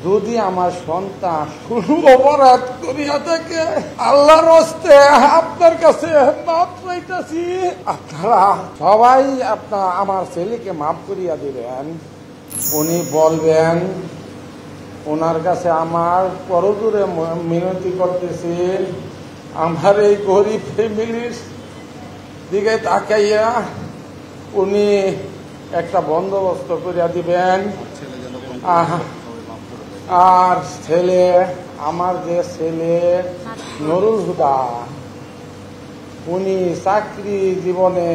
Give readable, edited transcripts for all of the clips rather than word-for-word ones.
যদি আমার সন্তান কোনো অপরাধ করিয়া থাকে, আল্লাহর হস্তে আপনার কাছে মাপ চাইতাছি। আপনারা সবাই আমার ছেলেকে মাপ করিয়া দিবেন। উনি বলবেন, ওনার কাছে আমার করজোরে মিনতি করতেছি, আমার এই গরিব ফ্যামিলির দিকে তাকাইয়া উনি একটা বন্দোবস্ত করিয়া দিবেন। আর ছেলে, আমার যে ছেলে নুরুল হুদা, উনি চাকরি জীবনে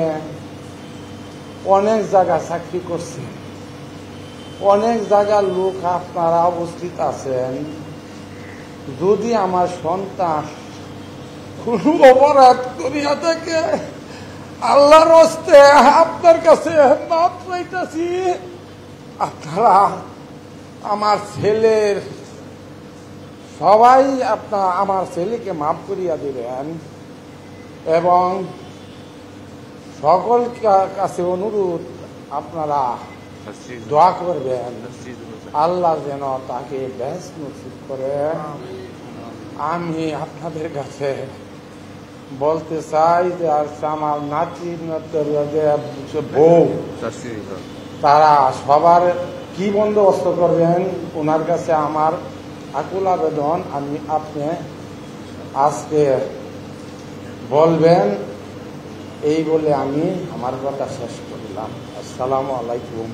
অনেক জায়গা চাকরি করছে, অনেক জায়গার লোক আপনারা উপস্থিত আছেন। যদি আমার সন্তান কোনো অপরাধ করিয়া থাকে, আল্লাহর হস্তে আপনার কাছে মাপ চাইতাছি। আপনারা আমার ছেলের সবাই আমার ছেলেকে মাফ করিয়া দিবেন এবং সকল কাছে অনুরোধ, আপনারা দোয়া করবেন আল্লাহ যেন তাকে বেহেশত নসিব করে। আমি আপনাদের কাছে বলতে চাই যে আমার নাতি বউ, তারা সবার কি বন্দোবস্ত করবেন, ওনার কাছে আমার আকুল আবেদন আপনি আজকে বলবেন। এই বলে আমি আমার কথা শেষ করলাম। আসসালামু আলাইকুম।